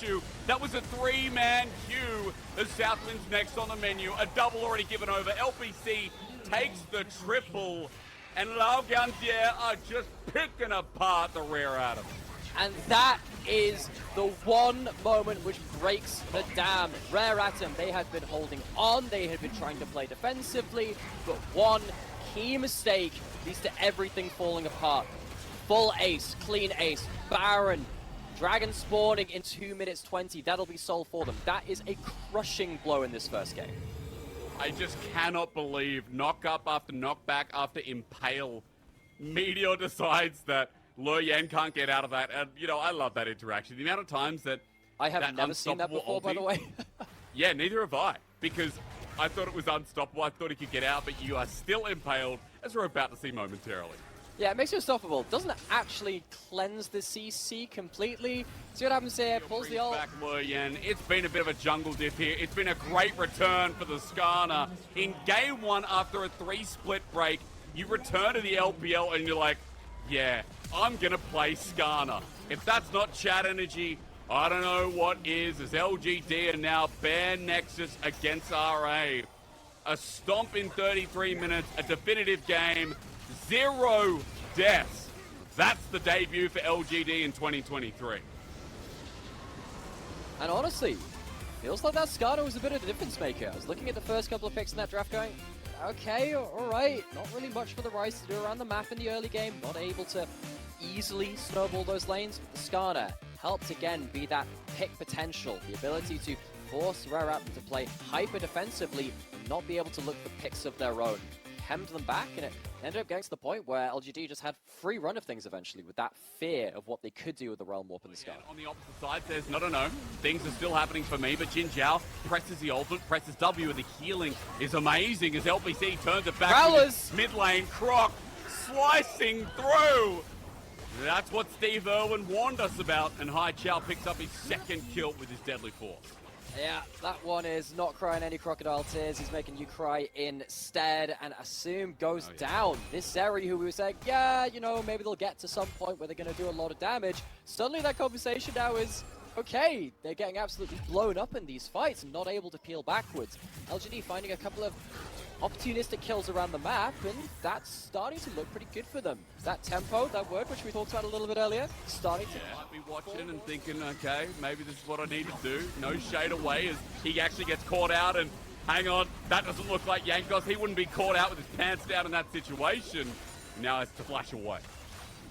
issue. That was a three-man queue as Southland's next on the menu. A double already given over. LPC takes the triple, and La Gantier are just picking apart the rear Atom. And that is the one moment which breaks the dam. Rare Atom, they had been holding on, they had been trying to play defensively, but one key mistake leads to everything falling apart. Full ace, clean ace, Baron, Dragon spawning in 2 minutes 20, that'll be sold for them. That is a crushing blow in this first game. I just cannot believe knock-up after knockback after impale. Meteor decides that Lo Yan can't get out of that, and you know, I love that interaction. The amount of times that I have never seen that before, by the way. Yeah, neither have I, because I thought it was unstoppable. I thought he could get out, but you are still impaled, as we're about to see momentarily. Yeah, it makes you unstoppable. Doesn't actually cleanse the CC completely. See what happens here, pulls the ult. Back Lo Yan. It's been a bit of a jungle diff here. It's been a great return for the Skarner. In game one, after a 3-split break, you return to the LPL and you're like, yeah, I'm gonna play Skarner. If that's not chat energy, I don't know what is, as LGD are now bare Nexus against RA. A stomp in 33 minutes, a definitive game, 0 deaths. That's the debut for LGD in 2023. And honestly, feels like that Skarner was a bit of a difference maker. I was looking at the first couple of picks in that draft going, okay, alright, not really much for the Rise to do around the map in the early game, not able to easily snowball those lanes. The Skarner helped again be that pick potential, the ability to force Rare Atom to play hyper defensively and not be able to look for picks of their own. Hemmed them back, and it ended up getting to the point where LGD just had free run of things eventually with that fear of what they could do with the Realm Warp in the sky. On the opposite side says, no, things are still happening for me, but Jin Zhao presses the ultimate, presses W, and the healing is amazing as LPC turns it back. Prowlers! Mid lane, Croc slicing through. That's what Steve Irwin warned us about, and Hai Chao picks up his second kill with his deadly force. Yeah, that one is not crying any crocodile tears. He's making you cry instead, and Assume goes down. This Zeri, who we were saying, yeah, you know, maybe they'll get to some point where they're going to do a lot of damage. Suddenly that conversation now is, okay, they're getting absolutely blown up in these fights and not able to peel backwards. LGD finding a couple of opportunistic kills around the map, and that's starting to look pretty good for them. That tempo, that word which we talked about a little bit earlier, starting to... Might be watching and thinking, okay, maybe this is what I need to do. No shade away as he actually gets caught out, and hang on, that doesn't look like Yankos. He wouldn't be caught out with his pants down in that situation. Now it's to flash away.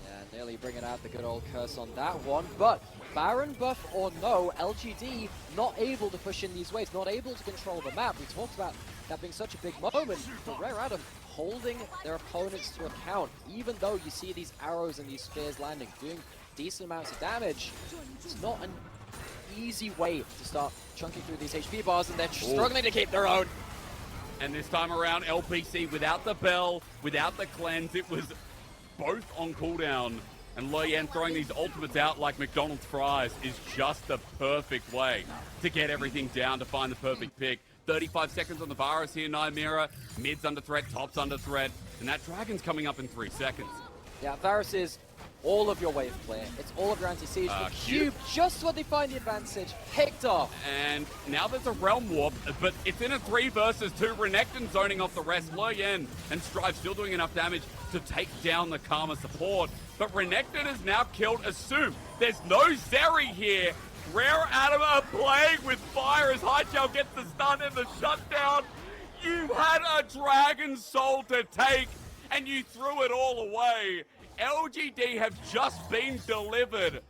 Yeah, nearly bringing out the good old curse on that one, but Baron buff or no, LGD not able to push in these waves, not able to control the map. We talked about that being such a big moment for Rare Atom, holding their opponents to account. Even though you see these arrows and these spears landing, doing decent amounts of damage, it's not an easy way to start chunking through these HP bars, and they're struggling to keep their own. And this time around, LPC without the bell, without the cleanse, it was both on cooldown. And Lo Yan throwing these ultimates out like McDonald's fries is just the perfect way to get everything down, to find the perfect pick. 35 seconds on the Varus here, Nymera. Mid's under threat, top's under threat. And that Dragon's coming up in 3 seconds. Yeah, Varus is all of your wave clear. It's all of your anti-siege. Cube, just when they find the advantage, picked off. And now there's a Realm Warp, but it's in a 3 versus 2. Renekton zoning off the rest. Lo Yan and Strive still doing enough damage to take down the Karma support. But Renekton has now killed Assume. There's no Zeri here. Rare Atom are playing with fire as Hai Chao gets the stun and the shutdown. You had a Dragon Soul to take, and you threw it all away. LGD have just been delivered.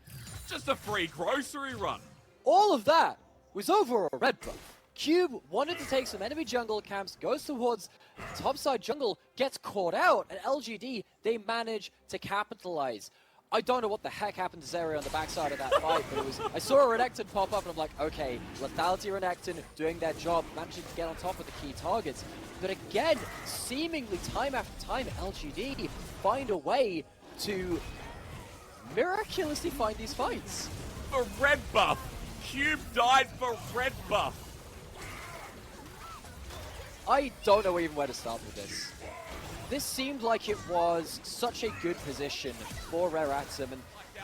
Just a free grocery run. All of that was over a red buff. Cube wanted to take some enemy jungle camps, goes towards topside jungle, gets caught out, and LGD, they manage to capitalize. I don't know what the heck happened to Zeri on the backside of that fight, but it was, I saw a Renekton pop up and I'm like, okay, Lethality Renekton doing their job, managing to get on top of the key targets. But again, seemingly time after time, LGD find a way to miraculously find these fights. For red buff. Cube died for red buff. I don't know even where to start with this. This seemed like it was such a good position for Rare Atom, and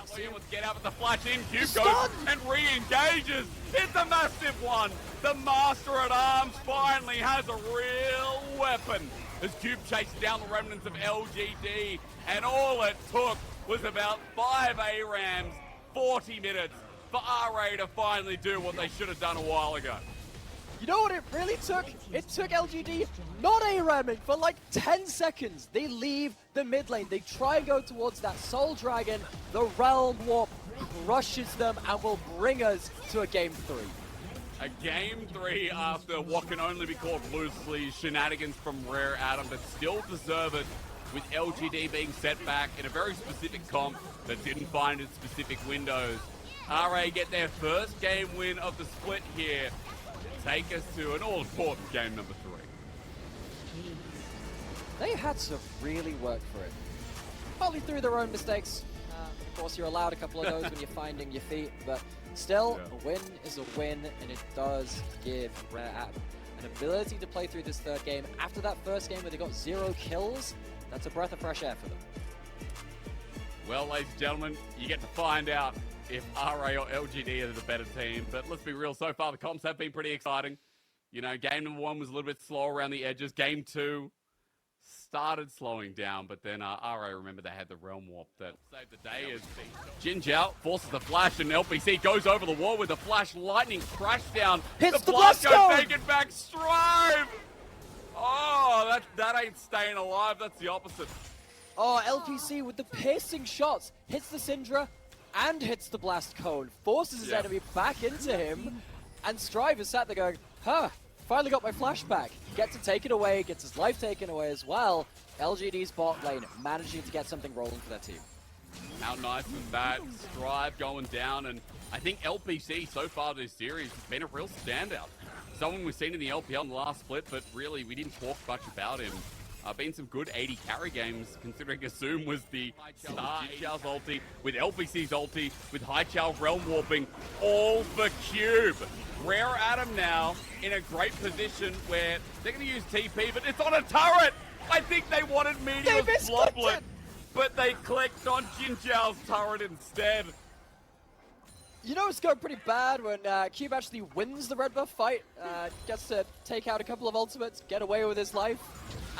Logan wants to get out with the flash in. Cube goes and re-engages. It's a massive one. The Master at Arms finally has a real weapon as Cube chases down the remnants of LGD. And all it took was about 5 ARAMs, 40 minutes for RA to finally do what they should have done a while ago. You know what it really took? It took LGD not ARAMing for like 10 seconds. They leave the mid lane. They try and go towards that Soul Dragon. The Realm Warp crushes them and will bring us to a Game 3. A Game 3 after what can only be called loosely shenanigans from Rare Adam, but still deserve it with LGD being set back in a very specific comp that didn't find its specific windows. RA get their first game win of the split here. Take us to an all-important game number 3. They had to really work for it. Partly through their own mistakes. Of course, you're allowed a couple of those when you're finding your feet, but still, a win is a win, and it does give Rare Adam an ability to play through this third game. After that first game where they got 0 kills, that's a breath of fresh air for them. Well, ladies and gentlemen, you get to find out if RA or LGD are the better team. But let's be real, so far the comps have been pretty exciting. You know, game number 1 was a little bit slow around the edges. Game 2 started slowing down, but then RA, remember, they had the Realm Warp that saved the day. As Jin Jiao forces the flash, and LPC goes over the wall with the flash. Lightning crash down. Hits the blast blast goes cone! taken back. Strive! Oh, that ain't staying alive. That's the opposite. Oh, LPC with the piercing shots. Hits the Syndra and hits the Blast Cone. Forces his enemy back into him. And Strive is sat there going, huh, finally got my flashback. Gets to take it away, gets his life taken away as well. LGD's bot lane managing to get something rolling for their team. How nice was that? Strive going down, and I think LPC so far this series has been a real standout. Someone we've seen in the LPL in the last split, but really we didn't talk much about him. Been some good 80 carry games, considering Assume was the star. Haichao's ulti, with LPC's ulti, with Haichao Realm Warping, all for Cube. Rare Adam now in a great position where they're going to use TP, but it's on a turret! I think they wanted Meteor's Bloblet, but they clicked on Jin Jiao's turret instead. You know it's going pretty bad when Cube actually wins the red buff fight, gets to take out a couple of ultimates, get away with his life,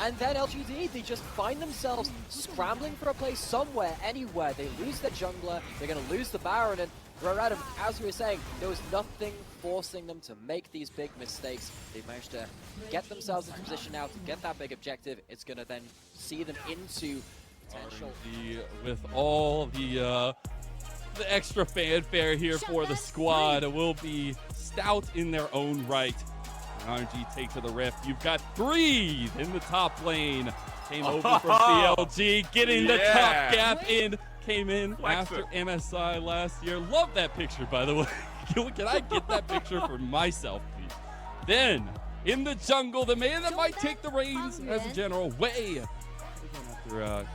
and then LGD, they just find themselves scrambling for a place somewhere, anywhere. They lose their jungler, they're going to lose the Baron, and Rare Adam, as we were saying, there was nothing forcing them to make these big mistakes. They managed to get themselves into position now to get that big objective. It's going to then see them into potential. With all the extra fanfare here for the squad, it will be stout in their own right. RNG take to the rift. You've got Breathe in the top lane. Came over from CLG, getting the top gap in. Came in after MSI last year. Love that picture, by the way. Can I get that picture for myself, please? Then, in the jungle, the man that might take the reins as a general, Wei. After,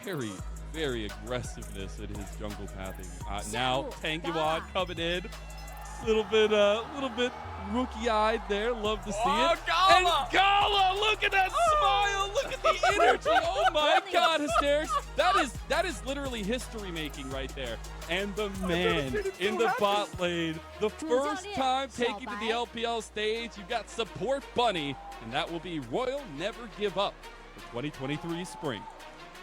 very, very aggressiveness in his jungle pathing. Now, Tanguan coming in. Little bit rookie-eyed there. Love to see it. Gala! And Gala, look at that smile. Look at the energy. Oh my God, hysterics. That is literally history-making right there. And the man in the bot lane, the first time taking to the LPL stage, you've got Support Bunny, and that will be Royal Never Give Up for 2023 spring.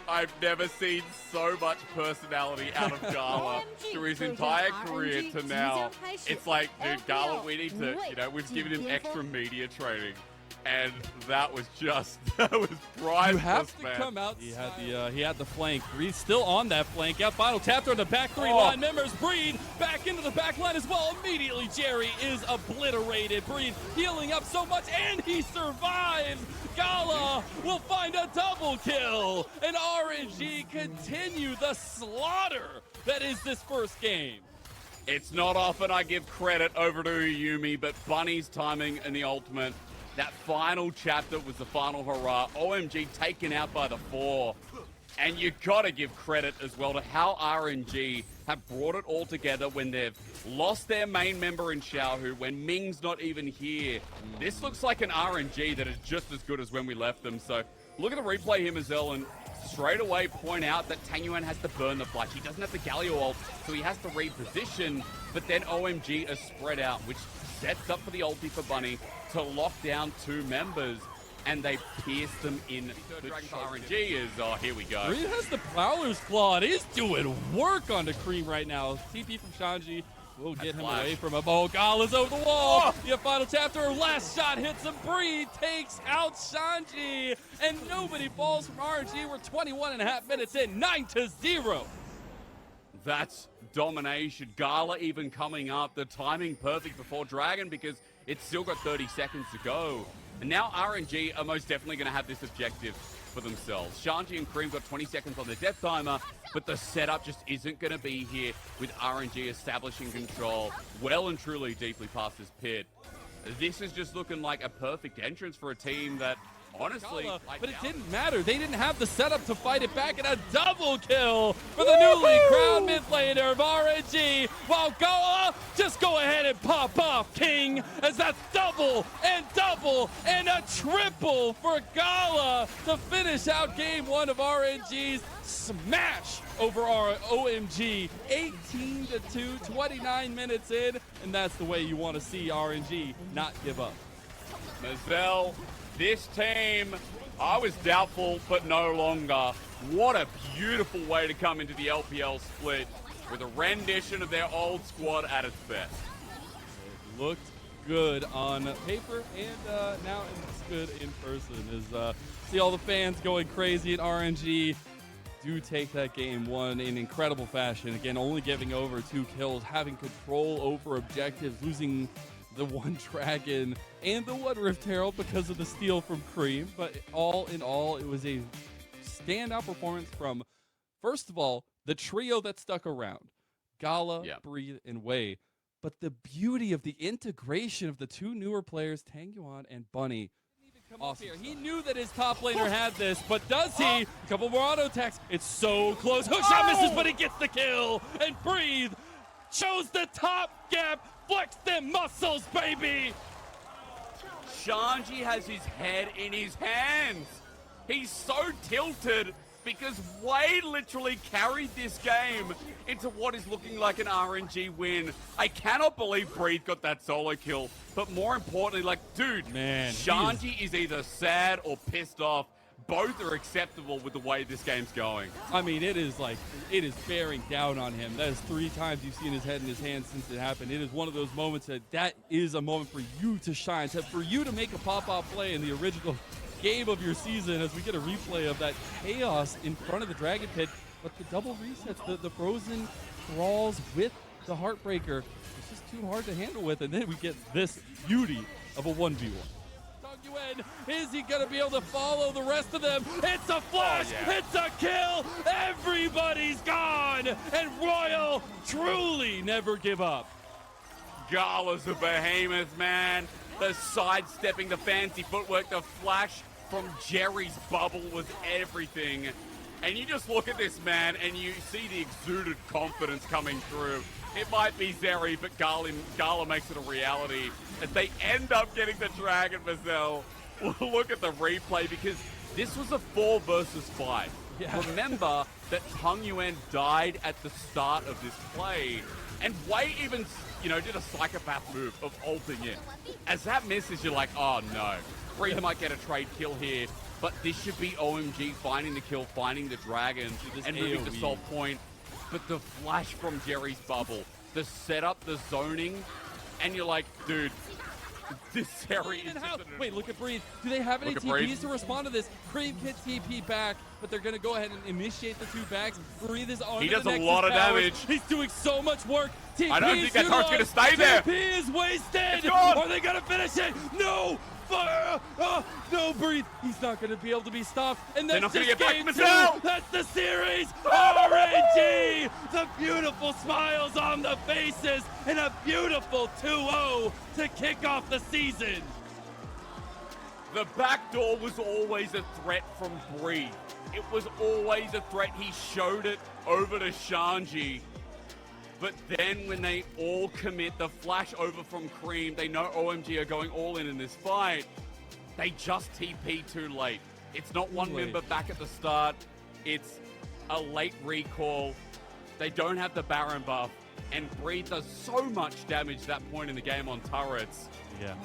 I've never seen so much personality out of Gala through his entire career to now. It's like, dude, Gala, we need to, we've given him extra media training. And that was just, that was priceless, You have to man. come out. He had the flank. Breed still on that flank. Out final tap on the back 3 line members. Breed back into the back line as well. Immediately, Jerry is obliterated. Breed healing up so much, and he survives. Gala will find a double kill. And RNG continue the slaughter that is this first game. It's not often I give credit over to Yumi, but Bunny's timing and the ultimate, that final chapter was the final hurrah. OMG taken out by the 4. And you gotta give credit as well to how RNG have brought it all together when they've lost their main member in Xiaohu, when Ming's not even here. This looks like an RNG that is just as good as when we left them. So look at the replay here, Mazel, and straight away point out that Tangyuan has to burn the flash. He doesn't have the Galio ult, so he has to reposition, but then OMG are spread out, which sets up for the ulti for Bunny to lock down 2 members, and they pierce them in. The RNG is, oh, here we go. Breed has the Prowler's Claw, and he's doing work on the Cream right now. TP from Shanji will get him away from him. Oh, Gala's over the wall. Oh. The final chapter, last shot hits him. Breed takes out Shanji, and nobody falls from RNG. We're 21.5 minutes in, 9-0. That's domination. Gala even coming up. The timing perfect before Dragon because it's still got 30 seconds to go. And now RNG are most definitely going to have this objective for themselves. Shanji and Cream got 20 seconds on their death timer, but the setup just isn't going to be here with RNG establishing control well and truly deeply past this pit. This is just looking like a perfect entrance for a team that, honestly, but it didn't matter. They didn't have the setup to fight it back, and a double kill for the newly crowned mid laner of RNG. While Gala, just go ahead and pop off, King, as that's double and a triple for Gala to finish out game 1 of RNG's smash over our OMG. 18-2, 29 minutes in, and that's the way you want to see RNG not give up. Mazel, this team, I was doubtful, but no longer. What a beautiful way to come into the LPL split with a rendition of their old squad at its best. It looked good on paper, and now it's good in person. As see all the fans going crazy at RNG. Do take that game 1 in incredible fashion. Again, only giving over 2 kills, having control over objectives, losing the 1 Dragon and the 1 Rift Herald because of the steal from Cream. But all in all, it was a standout performance from, first of all, the trio that stuck around. Gala, Breathe, and Wei. But the beauty of the integration of the 2 newer players, Tangyuan and Bunny. Awesome. He knew that his top laner had this, but does he? A couple more auto attacks. It's so close. Hookshot misses, but he gets the kill. And Breathe chose the top gap. Flex them muscles, baby! Shanji has his head in his hands. He's so tilted because Wade literally carried this game into what is looking like an RNG win. I cannot believe Breed got that solo kill, but more importantly, like, dude, man, Shanji is either sad or pissed off. Both are acceptable with the way this game's going. I mean, it is bearing down on him. That is 3 times you've seen his head in his hands since it happened. It is one of those moments that is a moment for you to shine, for you to make a pop-off play in the original game of your season as we get a replay of that chaos in front of the Dragon Pit. But the double resets, the frozen thralls with the Heartbreaker, it's just too hard to handle with. And then we get this beauty of a 1v1. Is he going to be able to follow the rest of them? It's a flash! Oh, yeah. It's a kill! Everybody's gone! And Royal truly never give up. Gala's a behemoth, man. The sidestepping, the fancy footwork, the flash from Jerry's bubble was everything. And you just look at this man and you see the exuded confidence coming through. It might be Zeri, but Gala makes it a reality. As they end up getting the Dragon, Mazel. Look at the replay because this was a 4 versus 5. Yeah. Remember that Tung Yuan died at the start of this play. And Wei even, did a psychopath move of ulting in. As that misses, you're like, oh no. Breathe might get a trade kill here. But this should be OMG finding the kill, finding the Dragon, and moving to Salt Point. But the flash from Jerry's bubble, the setup, the zoning, and you're like, dude, this Zeri is just Wait, look at Breathe. Do they have any TPs to respond to this? Cream can TP back, but they're going to go ahead and initiate the 2 bags. Breathe is on. He does a lot of damage. He's doing so much work. TP I don't think that target's going to stay there. TP is wasted. Are they going to finish it? No. Fire! No, Breathe. He's not going to be able to be stopped. And that's just game 2. That's the series. RNG! The beautiful smiles on the faces and a beautiful 2-0 to kick off the season. The back door was always a threat from Breathe. It was always a threat. He showed it over to Shanji. But then when they all commit the flash over from Cream, they know OMG are going all in this fight. They just TP too late. It's not one member back at the start. It's a late recall. They don't have the Baron buff, and Breed does so much damage at that point in the game on turrets. Yeah.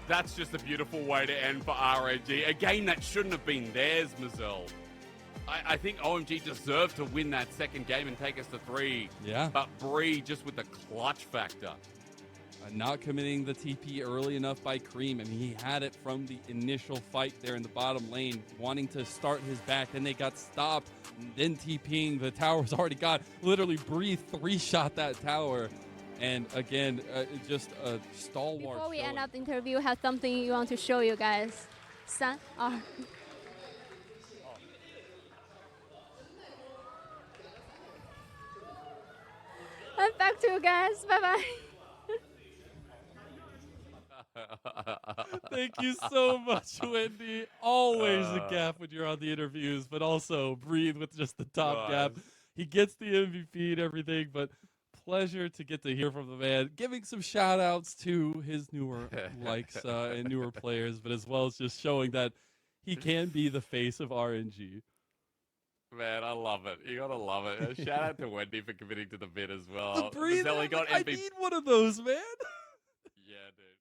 That's just a beautiful way to end for RNG. A game that shouldn't have been theirs, Mazel. I think OMG deserved to win that second game and take us to 3. Yeah. But Bree just with the clutch factor. Not committing the TP early enough by Cream. I mean, he had it from the initial fight there in the bottom lane, wanting to start his back. Then they got stopped. Then TPing. The tower's already got literally Bree 3-shot that tower. And again, just a stalwart. Before we showing. end up the interview, have something you want to show you guys. 3, 2. I'm back to you guys. Bye bye. Thank you so much, Wendy. Always a gap when you're on the interviews, but also Breathe with just the top gap. He gets the MVP and everything, but pleasure to get to hear from the man, giving some shout outs to his newer likes and newer players, but as well as just showing that he can be the face of RNG. Man, I love it. You gotta love it. Shout out to Wendy for committing to the bid as well. The Breathe, Mazzelli got I MVP. need one of those, man. Yeah, dude.